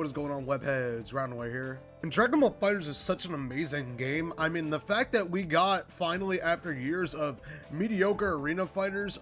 what is going on, webheads? Roundaway here. And Dragon Ball FighterZ is such an amazing game. I mean, the fact that we got, finally, after years of mediocre arena fighters,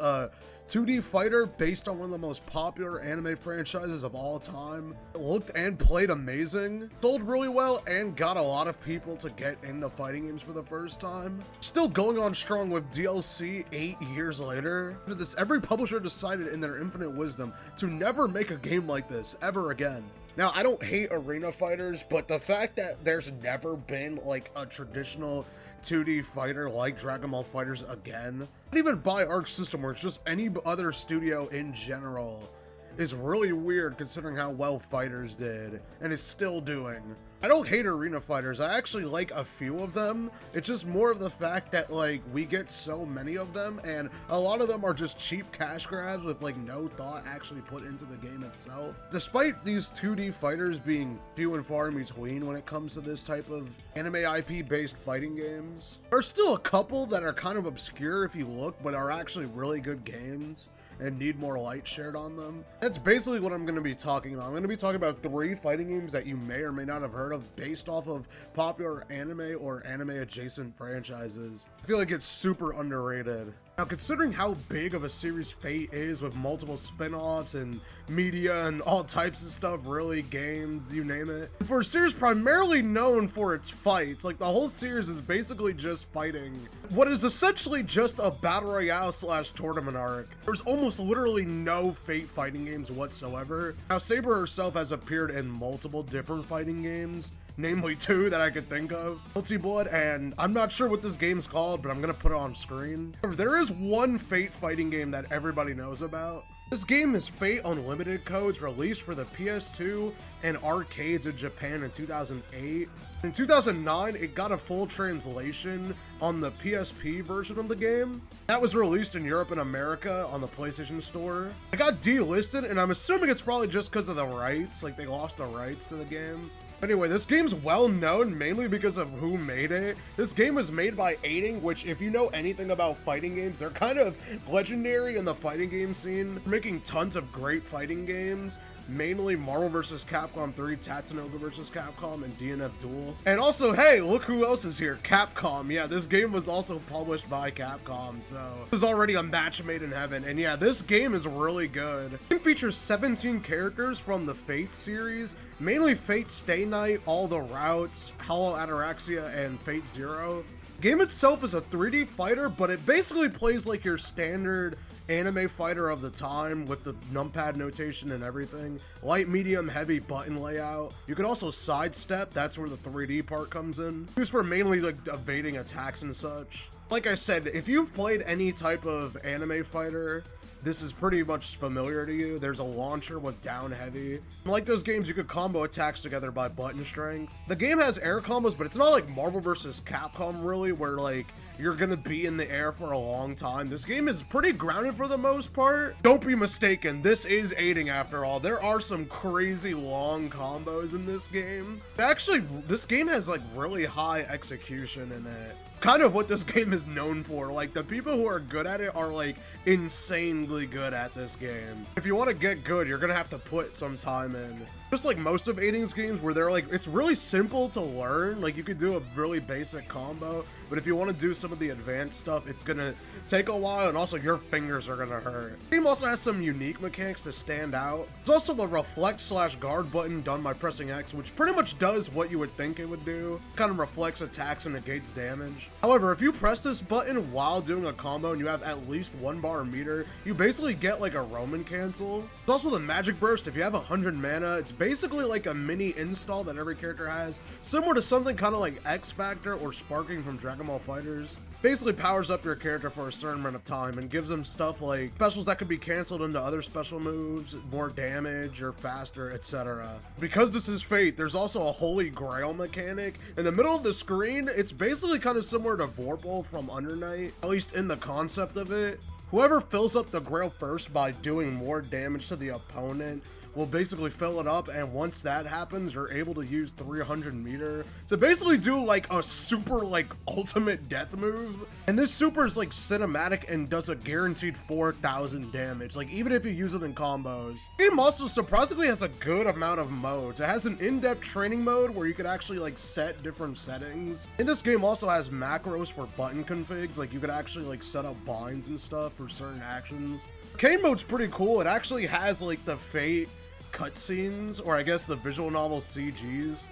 2D fighter based on one of the most popular anime franchises of all time. It looked and played amazing, sold really well, and got a lot of people to get into fighting games for the first time. Still going on strong with DLC 8 years later. After this, every publisher decided in their infinite wisdom to never make a game like this ever again. Now, I don't hate arena fighters, but the fact that there's never been like a traditional 2D fighter like Dragon Ball FighterZ again, not even by Arc System Works, just any other studio in general, is really weird considering how well Fighters did and is still doing. I don't hate arena fighters, I actually like a few of them. It's just more of the fact that like we get so many of them and a lot of them are just cheap cash grabs with like no thought actually put into the game itself. Despite these 2D fighters being few and far in between when it comes to this type of anime IP based fighting games, there are still a couple that are kind of obscure if you look, but are actually really good games and need more light shared on them. That's basically what I'm going to be talking about. I'm going to be talking about 3 fighting games that you may or may not have heard of based off of popular anime or anime adjacent franchises. I feel like it's super underrated. Now, considering how big of a series Fate is with multiple spin-offs and media and all types of stuff, really, games, you name it. For a series primarily known for its fights, like the whole series is basically just fighting what is essentially just a battle royale / tournament arc. There's almost literally no Fate fighting games whatsoever. Now, Saber herself has appeared in multiple different fighting games, namely 2 that I could think of, Guilty Blood, and I'm not sure what this game's called, but I'm gonna put it on screen. There is one Fate fighting game that everybody knows about. This game is Fate Unlimited codes released for the PS2 and arcades in Japan in 2008. In 2009, it got a full translation on the PSP version of the game. That was released in Europe and America on the PlayStation Store. It got delisted, and I'm assuming it's probably just because of the rights, like they lost the rights to the game. Anyway, this game's well known mainly because of who made it. This game was made by Aiding, which if you know anything about fighting games, they're kind of legendary in the fighting game scene, making tons of great fighting games. Mainly Marvel vs. Capcom 3, Tatsunoko vs. Capcom, and DNF Duel. And also, hey, look who else is here, Capcom. Yeah, this game was also published by Capcom, so it was already a match made in heaven. And yeah, this game is really good. The game features 17 characters from the Fate series, mainly Fate Stay Night, All the Routes, Hollow Ataraxia, and Fate Zero. The game itself is a 3D fighter, but it basically plays like your standard anime fighter of the time with the numpad notation and everything. Light, medium, heavy button layout. You can also sidestep, that's where the 3D part comes in. Used for mainly like evading attacks and such. Like I said, if you've played any type of anime fighter, this is pretty much familiar to you. There's a launcher with down heavy. Like those games, you could combo attacks together by button strength. The game has air combos, but it's not like Marvel vs. Capcom really, where like you're gonna be in the air for a long time. This game is pretty grounded for the most part. Don't be mistaken, this is Aiding after all. There are some crazy long combos in this game. Actually, this game has like really high execution in it. Kind of what this game is known for. Like the people who are good at it are like insanely good at this game. If you want to get good, you're gonna have to put some time in. Just like most of Aiding's games where they're like, it's really simple to learn. Like you could do a really basic combo, but if you want to do some of the advanced stuff, it's gonna take a while, and also your fingers are gonna hurt. The game also has some unique mechanics to stand out. There's also a reflect / guard button done by pressing X, which pretty much does what you would think it would do. Kind of reflects attacks and negates damage. However, if you press this button while doing a combo and you have at least 1 bar meter, you basically get like a Roman cancel. There's also the magic burst. If you have 100 mana, it's basically like a mini install that every character has, similar to something kind of like X Factor or Sparking from Dragon Ball FighterZ. Basically powers up your character for a certain amount of time and gives them stuff like specials that could be canceled into other special moves, more damage or faster, etc. Because this is Fate, there's also a Holy Grail mechanic. In the middle of the screen, it's basically kind of similar to Vorpal from Under Night, at least in the concept of it. Whoever fills up the Grail first by doing more damage to the opponent will basically fill it up, and once that happens, you're able to use 300 meter to basically do like a super like ultimate death move. And this super is like cinematic and does a guaranteed 4,000 damage, like even if you use it in combos. The game also surprisingly has a good amount of modes. It has an in-depth training mode where you could actually like set different settings. And this game also has macros for button configs, like you could actually like set up binds and stuff for certain actions. Arcade mode's pretty cool. It actually has like the Fate cutscenes, or I guess the visual novel CGs.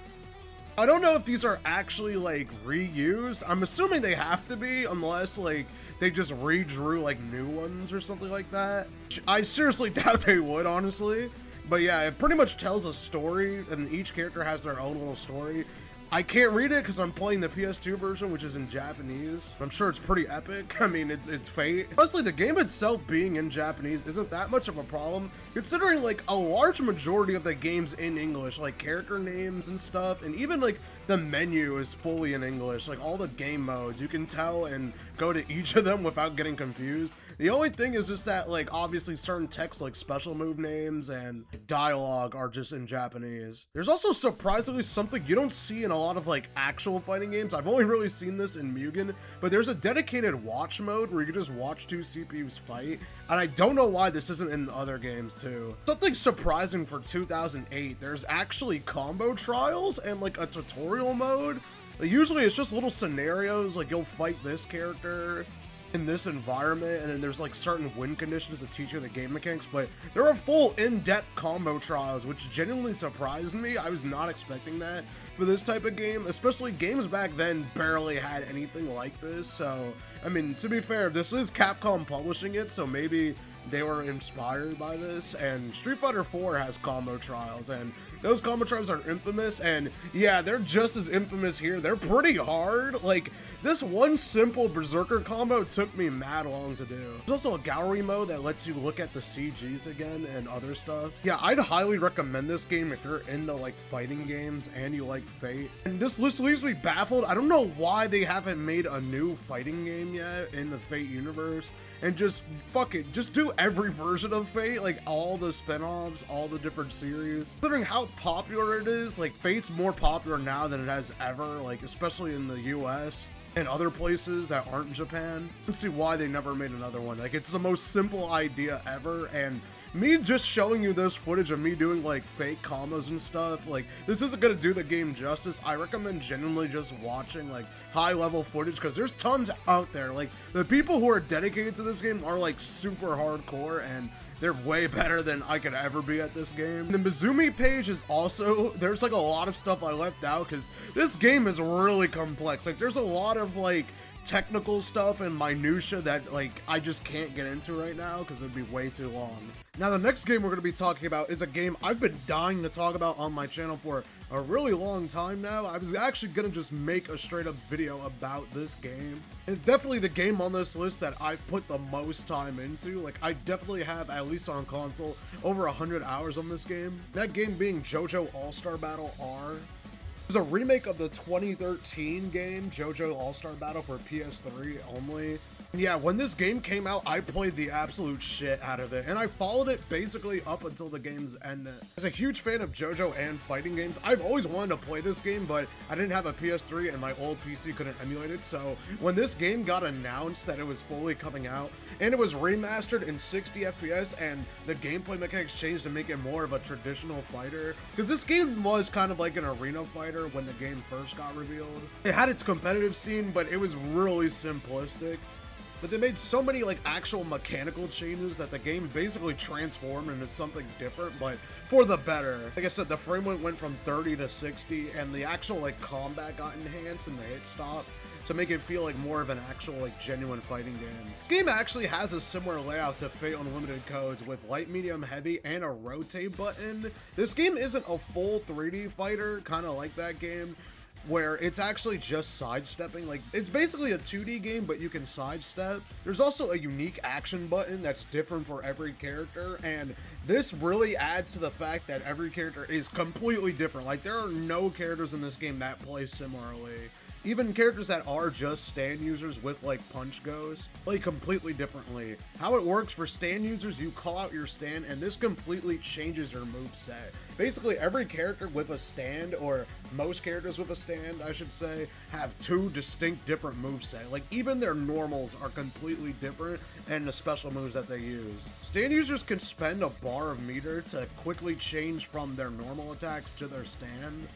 I don't know if these are actually like reused. I'm assuming they have to be, unless like they just redrew like new ones or something like that. I seriously doubt they would, honestly. But yeah, it pretty much tells a story, and each character has their own little story. I can't read it because I'm playing the PS2 version, which is in Japanese. I'm sure it's pretty epic. I mean, it's Fate. Honestly, the game itself being in Japanese isn't that much of a problem, considering like a large majority of the game's in English, like character names and stuff, and even like the menu is fully in English, like all the game modes, you can tell and go to each of them without getting confused. The only thing is just that like obviously certain text like special move names and dialogue are just in Japanese. There's also surprisingly something you don't see in a lot of like actual fighting games. I've only really seen this in Mugen, but there's a dedicated watch mode where you can just watch two CPUs fight, and I don't know why this isn't in other games too. Something surprising for 2008, there's actually combo trials and like a tutorial mode. Like, usually it's just little scenarios, like you'll fight this character in this environment, and then there's like certain win conditions that teach you the game mechanics, but there are full in-depth combo trials, which genuinely surprised me. I was not expecting that for this type of game, especially games back then barely had anything like this. So I mean, to be fair, this is Capcom publishing it, so maybe they were inspired by this. And Street Fighter 4 has combo trials, and those combo trials are infamous, and yeah, they're just as infamous here. They're pretty hard. Like, this one simple Berserker combo took me mad long to do. There's also a gallery mode that lets you look at the CGs again and other stuff. Yeah, I'd highly recommend this game if you're into like fighting games and you like Fate. And this list leaves me baffled. I don't know why they haven't made a new fighting game yet in the Fate universe, and just fuck it, just do every version of Fate, like all the spin-offs, all the different series. Considering how popular it is, like Fate's more popular now than it has ever, like especially in the US and other places that aren't Japan. I don't see why they never made another one. Like, it's the most simple idea ever, and me just showing you this footage of me doing like fake combos and stuff, like this isn't gonna do the game justice. I recommend genuinely just watching like high level footage, because there's tons out there. Like, the people who are dedicated to this game are like super hardcore, and they're way better than I could ever be at this game. The Mizumi page is also, there's like a lot of stuff I left out because this game is really complex. Like, there's a lot of like technical stuff and minutia that like I just can't get into right now because it'd be way too long. Now, the next game we're going to be talking about is a game I've been dying to talk about on my channel for a really long time now. I was actually gonna just make a straight up video about this game. It's definitely the game on this list that I've put the most time into. Like, I definitely have, at least on console, over 100 hours on this game. That game being JoJo All-Star Battle R. It's a remake of the 2013 game JoJo All-Star Battle for PS3 only. Yeah, when this game came out, I played the absolute shit out of it, and I followed it basically up until the game's end. As a huge fan of JoJo and fighting games, I've always wanted to play this game, but I didn't have a PS3 and my old PC couldn't emulate it. So when this game got announced that it was fully coming out, and it was remastered in 60 FPS, and the gameplay mechanics changed to make it more of a traditional fighter, because this game was kind of like an arena fighter when the game first got revealed. It had its competitive scene, but it was really simplistic. But they made so many like actual mechanical changes that the game basically transformed into something different, but for the better. Like I said, the frame rate went from 30 to 60, and the actual like combat got enhanced and the hit stop to make it feel like more of an actual like genuine fighting game. This game actually has a similar layout to Fate Unlimited Codes with light, medium, heavy, and a rotate button. This game isn't a full 3D fighter, kind of like that game, where it's actually just sidestepping. Like, it's basically a 2D game, but you can sidestep. There's also a unique action button that's different for every character, and this really adds to the fact that every character is completely different. Like, there are no characters in this game that play similarly. Even characters that are just stand users with like punch goes play completely differently. How it works for stand users, you call out your stand and this completely changes your moveset. Basically every character with a stand, or most characters with a stand I should say, have two distinct different moveset. Like even their normals are completely different and the special moves that they use. Stand users can spend a bar of meter to quickly change from their normal attacks to their stand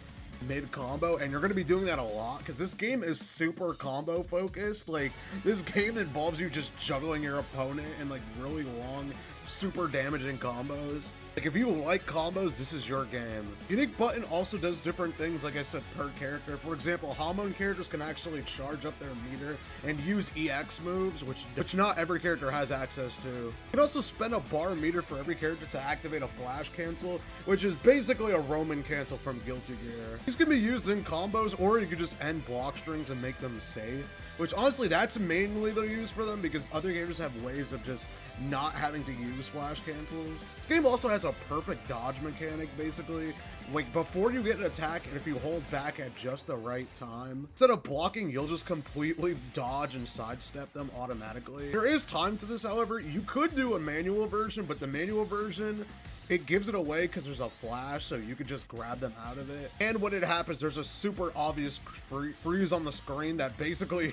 mid combo, and you're going to be doing that a lot because this game is super combo focused. Like this game involves you just juggling your opponent in like really long, super damaging combos. Like if you like combos, this is your game. Unique button also does different things, like I said, per character. For example, Hamon characters can actually charge up their meter and use EX moves, which not every character has access to. You can also spend a bar meter for every character to activate a flash cancel, which is basically a Roman cancel from Guilty Gear. These can be used in combos, or you can just end block strings and make them safe, which honestly, that's mainly the use for them because other gamers have ways of just not having to use flash cancels. This game also has a perfect dodge mechanic, basically. Like before you get an attack, and if you hold back at just the right time, instead of blocking, you'll just completely dodge and sidestep them automatically. There is time to this, however. You could do a manual version, but the manual version, it gives it away because there's a flash, so you could just grab them out of it. And when it happens, there's a super obvious freeze on the screen that basically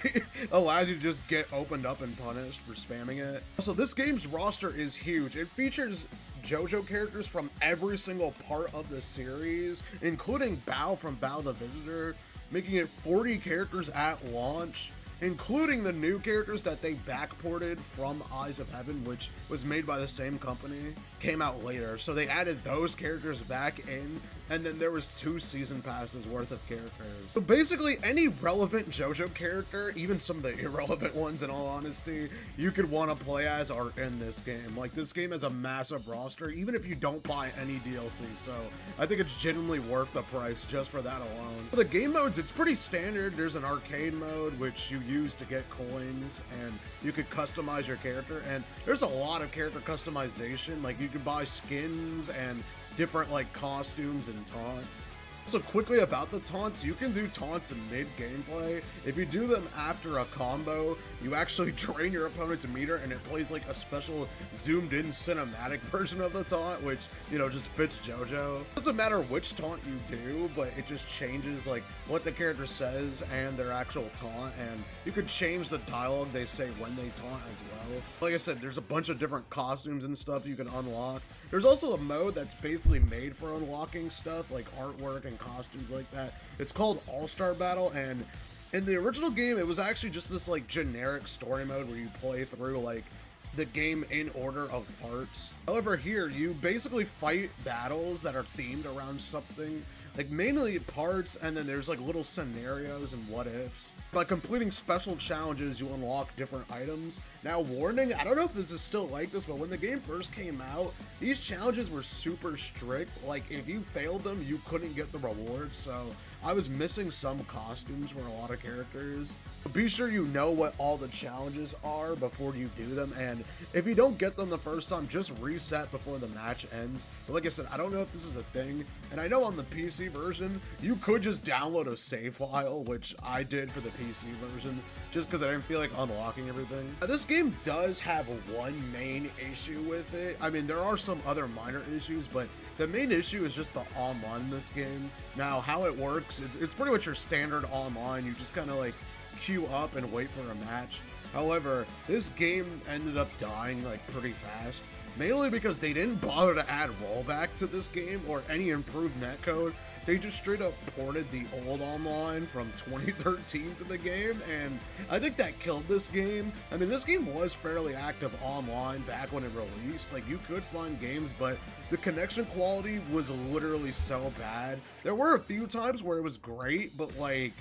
allows you to just get opened up and punished for spamming it. Also, this game's roster is huge. It features JoJo characters from every single part of the series, including Bao from Bao the Visitor, making it 40 characters at launch, including the new characters that they backported from Eyes of Heaven, which was made by the same company, came out later. So they added those characters back in, and then there was 2 season passes worth of characters. So basically any relevant JoJo character, even some of the irrelevant ones in all honesty, you could want to play as are in this game. Like this game has a massive roster, even if you don't buy any DLC, so I think it's genuinely worth the price just for that alone. For the game modes, it's pretty standard. There's an arcade mode, which you use to get coins, and you could customize your character, and there's a lot of character customization. Like you could buy skins and different like costumes and taunts. So quickly about the taunts, you can do taunts in mid gameplay. If you do them after a combo, you actually drain your opponent's meter and it plays like a special zoomed in cinematic version of the taunt, which, you know, just fits JoJo. It doesn't matter which taunt you do, but it just changes like what the character says and their actual taunt, and you could change the dialogue they say when they taunt as well. Like I said, there's a bunch of different costumes and stuff you can unlock. There's also a mode that's basically made for unlocking stuff like artwork and costumes like that. It's called All-Star Battle, and in the original game it was actually just this like generic story mode where you play through like the game in order of parts. However, here you basically fight battles that are themed around something, like mainly parts, and then there's like little scenarios and what ifs. By completing special challenges, you unlock different items. Now, warning, I don't know if this is still like this, but when the game first came out, these challenges were super strict. Like, if you failed them, you couldn't get the rewards, so I was missing some costumes for a lot of characters. Be sure you know what all the challenges are before you do them, and if you don't get them the first time, just reset before the match ends. But like I said, I don't know if this is a thing, and I know on the PC version, you could just download a save file, which I did for the PC version, just because I didn't feel like unlocking everything. Now, this game does have one main issue with it. I mean, there are some other minor issues, but the main issue is just the online in this game. Now, how it works, it's pretty much your standard online. You just kind of like queue up and wait for a match. However, this game ended up dying like pretty fast, mainly because they didn't bother to add rollback to this game or any improved netcode. They just straight up ported the old online from 2013 to the game, and I think that killed this game. I mean, this game was fairly active online back when it released. Like, you could find games, but the connection quality was literally so bad. There were a few times where it was great, but like,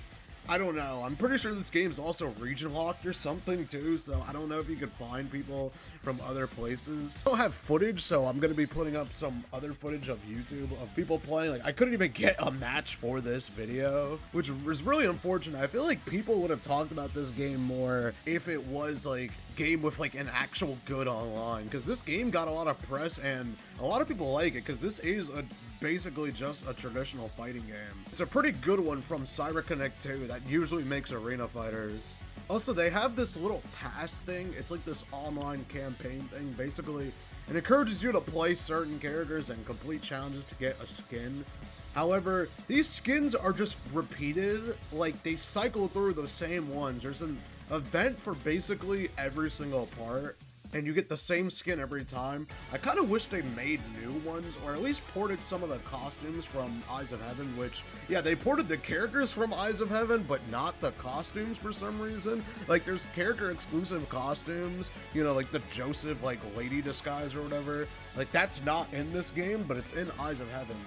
I don't know. I'm pretty sure this game's also region locked or something too, so I don't know if you could find people from other places. I don't have footage, so I'm gonna be putting up some other footage of YouTube of people playing. Like, I couldn't even get a match for this video, which was really unfortunate. I feel like people would have talked about this game more if it was like game with like an actual good online, because this game got a lot of press and a lot of people like it because this is basically just a traditional fighting game. It's a pretty good one from CyberConnect 2 that usually makes arena fighters. Also, they have this little pass thing. It's like this online campaign thing. Basically, it encourages you to play certain characters and complete challenges to get a skin. However, these skins are just repeated, like they cycle through the same ones. There's an event for basically every single part, and you get the same skin every time. I kind of wish they made new ones, or at least ported some of the costumes from Eyes of Heaven, which, yeah, they ported the characters from Eyes of Heaven, but not the costumes for some reason. Like, there's character exclusive costumes, you know, like the Joseph, like, lady disguise or whatever. Like, that's not in this game, but it's in Eyes of Heaven.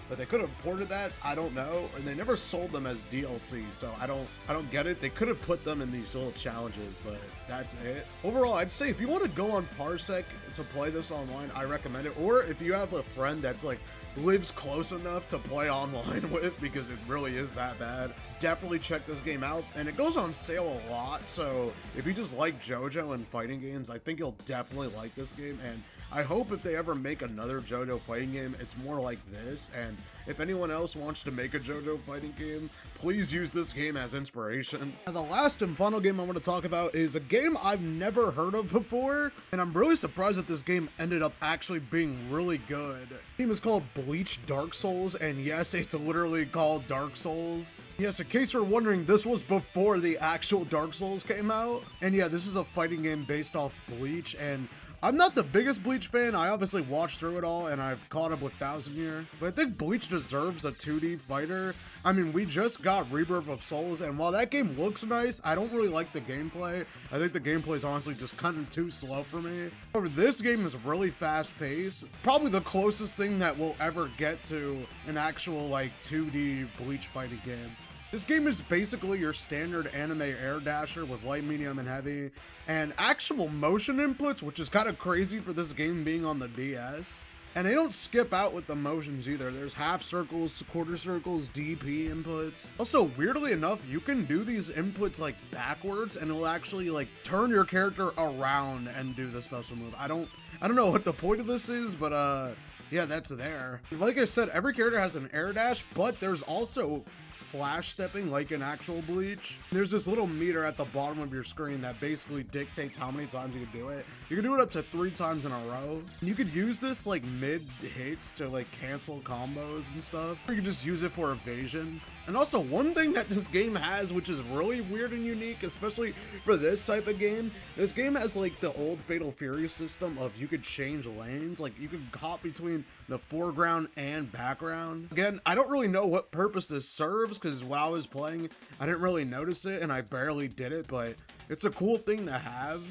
But they could have ported that, I don't know, and they never sold them as DLC, so I don't get it. They could have put them in these little challenges, but that's it. Overall, I'd say if you want to go on Parsec to play this online, I recommend it. Or if you have a friend that's like lives close enough to play online with, because it really is that bad, definitely check this game out. And it goes on sale a lot, so if you just like JoJo and fighting games, I think you'll definitely like this game. And I hope if they ever make another JoJo fighting game, it's more like this. And if anyone else wants to make a JoJo fighting game, please use this game as inspiration. And the last and final game I want to talk about is a game I've never heard of before, and I'm really surprised that this game ended up actually being really good. The game is called Bleach Dark Souls, and yes, it's literally called Dark Souls. Yes, in case you're wondering, this was before the actual Dark Souls came out. And yeah, this is a fighting game based off Bleach, and I'm not the biggest Bleach fan. I obviously watched through it all, and I've caught up with Thousand Year. But I think Bleach deserves a 2D fighter. I mean, we just got Rebirth of Souls, and while that game looks nice, I don't really like the gameplay. I think the gameplay is honestly just kind of too slow for me. However, this game is really fast-paced. Probably the closest thing that we'll ever get to an actual, like, 2D Bleach fighting game. This game is basically your standard anime air dasher with light, medium, and heavy, and actual motion inputs, which is kind of crazy for this game being on the DS. And they don't skip out with the motions either. There's half circles, quarter circles, DP inputs. Also, weirdly enough, you can do these inputs like backwards, and it'll actually like turn your character around and do the special move. I don't know what the point of this is, but yeah, that's there. Like I said, every character has an air dash, but there's also flash stepping like in actual Bleach. There's this little meter at the bottom of your screen that basically dictates how many times you can do it. You can do it up to 3 times in a row. And you could use this like mid hits to like cancel combos and stuff. Or you can just use it for evasion. And also, one thing that this game has, which is really weird and unique, especially for this type of game, this game has like the old Fatal Fury system of you could change lanes. Like you could hop between the foreground and background. Again, I don't really know what purpose this serves, because while I was playing, I didn't really notice it and I barely did it, but it's a cool thing to have.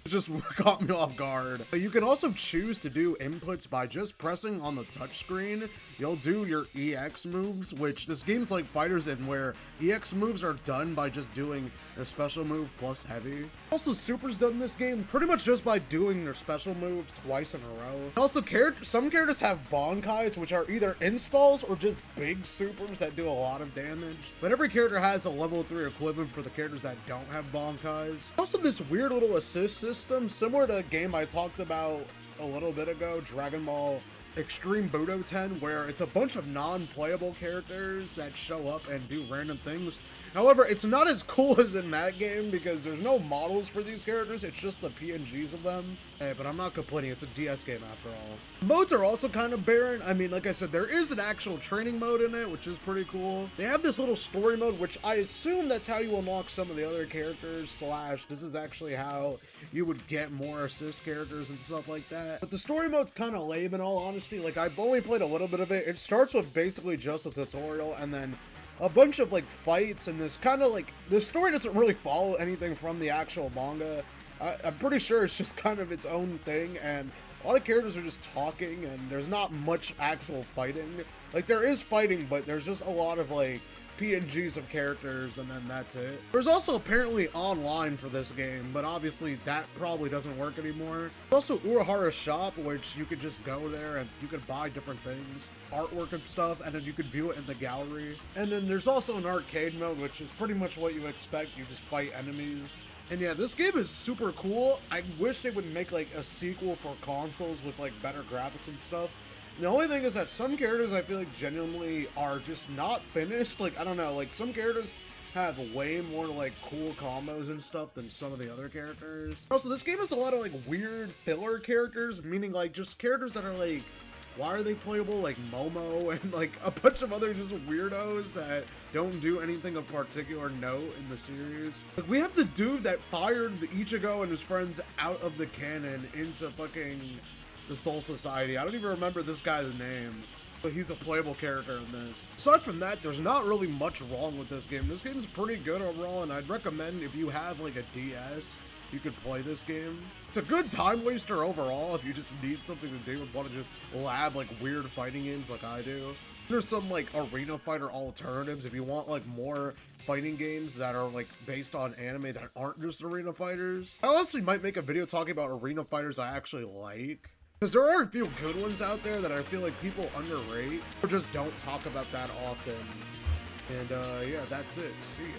It just caught me off guard. But you can also choose to do inputs by just pressing on the touchscreen. You'll do your EX moves, which this game's like Fighters in, where EX moves are done by just doing a special move plus heavy. Also, Super's done this game pretty much just by doing their special moves twice in a row. Also, some characters have Bankais, which are either installs or just big supers that do a lot of damage. But every character has a level 3 equivalent for the characters that don't have Bankais. Also, this weird little assist system, similar to a game I talked about a little bit ago, Dragon Ball Extreme Budo 10, where it's a bunch of non-playable characters that show up and do random things. However, it's not as cool as in that game because there's no models for these characters, it's just the PNGs of them. Hey, but I'm not complaining, it's a DS game after all. Modes are also kind of barren. I mean, like I said, there is an actual training mode in it, which is pretty cool. They have this little story mode, which I assume that's how you unlock some of the other characters, / this is actually how you would get more assist characters and stuff like that. But the story mode's kind of lame in all honesty. Like, I've only played a little bit of it. It starts with basically just a tutorial and then a bunch of like fights, and this kind of like, the story doesn't really follow anything from the actual manga. I'm pretty sure it's just kind of its own thing, and a lot of characters are just talking, and there's not much actual fighting. Like, there is fighting, but there's just a lot of like PNGs of characters, and then that's it. There's also apparently online for this game, but obviously that probably doesn't work anymore. There's also Urahara's shop, which you could just go there and you could buy different things, artwork and stuff, and then you could view it in the gallery. And then there's also an arcade mode, which is pretty much what you expect. You just fight enemies. And yeah, this game is super cool. I wish they would make like a sequel for consoles with like better graphics and stuff. The only thing is that some characters I feel like genuinely are just not finished. Like, I don't know, like some characters have way more like cool combos and stuff than some of the other characters. Also, this game has a lot of like weird filler characters, meaning like just characters that are like, why are they playable? Like Momo and like a bunch of other just weirdos that don't do anything of particular note in the series. Like we have the dude that fired the Ichigo and his friends out of the canon into fucking the Soul Society. I don't even remember this guy's name, but he's a playable character in this. Aside from that, there's not really much wrong with this game. This game is pretty good overall, and I'd recommend if you have like a DS, you could play this game. It's a good time waster overall if you just need something to do and want to just lab like weird fighting games like I do. There's some like arena fighter alternatives if you want like more fighting games that are like based on anime that aren't just arena fighters. I honestly might make a video talking about arena fighters I actually like, because there are a few good ones out there that I feel like people underrate or just don't talk about that often. And yeah, that's it. See ya.